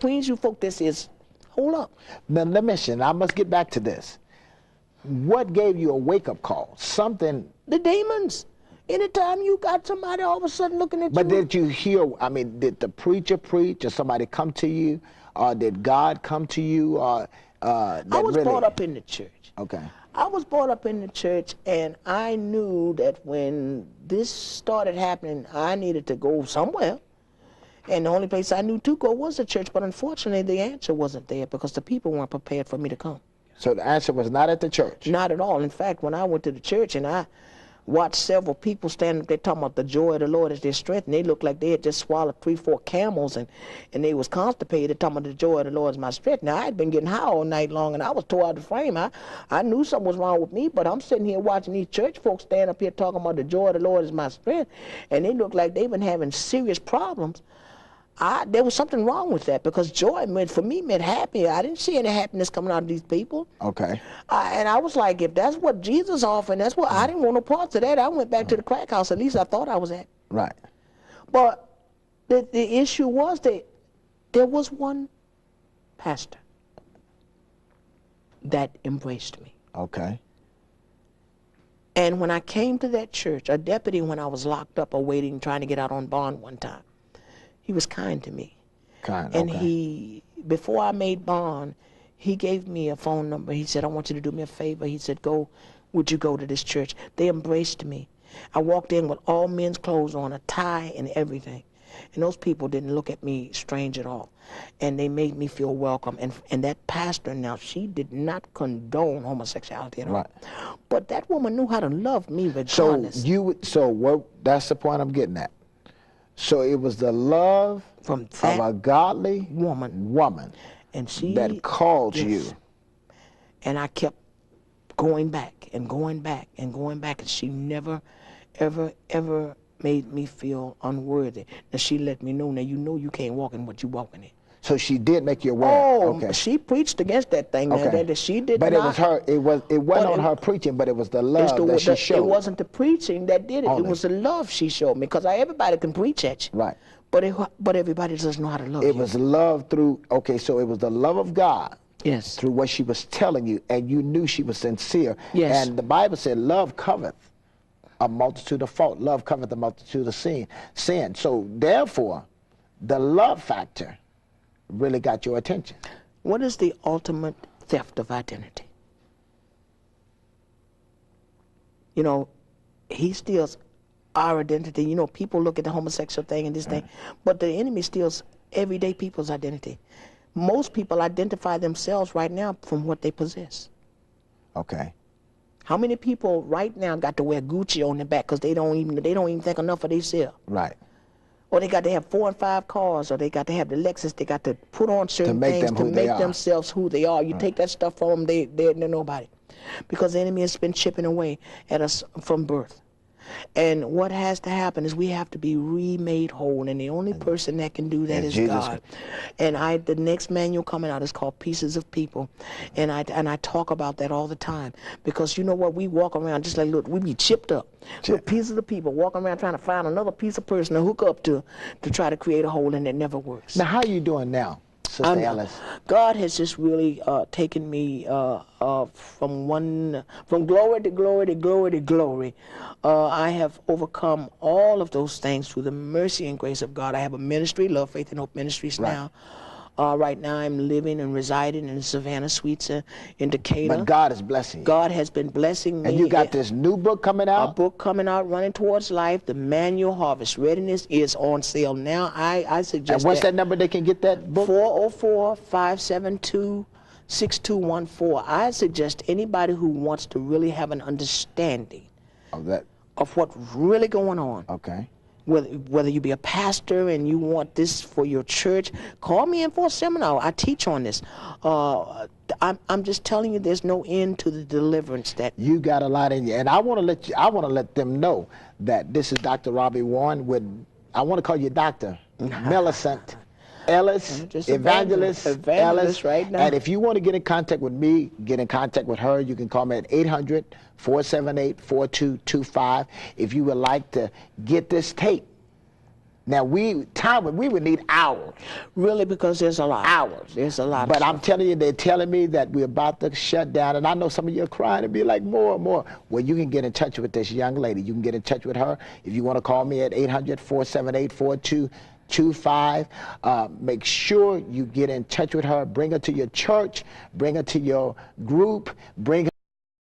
Queens, you folk, this is, hold up. Now, let me mention, I must get back to this. What gave you a wake-up call? Something. The demons. Anytime you got somebody all of a sudden looking at you. But did you hear, I mean, did the preacher preach or somebody come to you? Or did God come to you? I was brought up in the church. Okay. I was brought up in the church, and I knew that when this started happening, I needed to go somewhere. And the only place I knew to go was the church. But unfortunately, the answer wasn't there because the people weren't prepared for me to come. So the answer was not at the church? Not at all. In fact, when I went to the church and I watched several people stand up there talking about the joy of the Lord is their strength, and they looked like they had just swallowed 3-4 camels, and they was constipated talking about the joy of the Lord is my strength. Now, I had been getting high all night long, and I was tore out of the frame. I knew something was wrong with me, but I'm sitting here watching these church folks stand up here talking about the joy of the Lord is my strength, and they look like they've been having serious problems. There was something wrong with that, because joy for me meant happy. I didn't see any happiness coming out of these people. Okay. And I was like, if that's what Jesus offered, that's what I didn't want no parts of that. I went back to the crack house. At least I thought I was at. Right. But the issue was that there was one pastor that embraced me. Okay. And when I came to that church, a deputy, when I was locked up awaiting, trying to get out on bond one time, he was kind to me. Kind, and okay. Before I made bond, he gave me a phone number. He said, I want you to do me a favor. He said, would you go to this church? They embraced me. I walked in with all men's clothes on, a tie and everything. And those people didn't look at me strange at all. And they made me feel welcome. And that pastor, now, she did not condone homosexuality at all. Right. But that woman knew how to love me regardless. That's the point I'm getting at. So it was the love from that of a godly woman, and she that called you. And I kept going back and going back and going back, and she never, ever, ever made me feel unworthy. Now she let me know, now you know you can't walk in what you walking in. So she did make you aware. Oh, okay. She preached against that thing. Okay. That she did but not. But it wasn't on her preaching, but it was the love that she showed. It wasn't the preaching that did it. Only. It was the love she showed me, because everybody can preach at you. Right. But everybody doesn't know how to love you. It was love through, so it was the love of God. Yes. Through what she was telling you, and you knew she was sincere. Yes. And the Bible said, love covereth a multitude of fault. Love covereth a multitude of sin. So therefore, the love factor really got your attention. What is the ultimate theft of identity? You know, he steals our identity. You know, people look at the homosexual thing and this thing, but the enemy steals everyday people's identity. Most people identify themselves right now from what they possess. Okay. How many people right now got to wear Gucci on their back because they don't even think enough of themselves? Right. Or they got to have 4 and 5 cars, or they got to have the Lexus. They got to put on certain things to make themselves who they are. You take that stuff from them, they're nobody. Because the enemy has been chipping away at us from birth. And what has to happen is we have to be remade whole, and the only person that can do that is God. And the next manual coming out is called Pieces of People, and I talk about that all the time, because you know what, we walk around just like, look, we be chipped up. Look, pieces of people walking around trying to find another piece of person to hook up to try to create a whole, and it never works. Now, how are you doing now, Sister Ellis? God has just really taken me from glory to glory to glory to glory. I have overcome all of those things through the mercy and grace of God. I have a ministry, Love, Faith, and Hope Ministries now. Right now I'm living and residing in the Savannah Suites in Decatur. But God is blessing you. God has been blessing me. And you got this new book coming out? A book coming out, Running Towards Life. The Manual Harvest Readiness is on sale now. I suggest. And what's that number they can get that book? 404-572-6214. I suggest anybody who wants to really have an understanding of what's really going on. Okay. Whether you be a pastor and you want this for your church, call me in for a seminar. I teach on this. I'm just telling you, there's no end to the deliverance that you got a lot in you. And I want to let them know that this is Dr. Robbie Warren with, I want to call you Dr. Millicent Ellis, Evangelist Ellis right now. And if you want to get in contact with me, get in contact with her, you can call me at 800-478-4225. If you would like to get this tape Now, we would need hours. Really, because there's a lot. Hours. There's a lot. But I'm telling you, they're telling me that we're about to shut down, and I know some of you are crying and be like, more. Well, you can get in touch with this young lady. You can get in touch with her. If you want to call me at 800-478-4225, make sure you get in touch with her. Bring her to your church. Bring her to your group. Bring her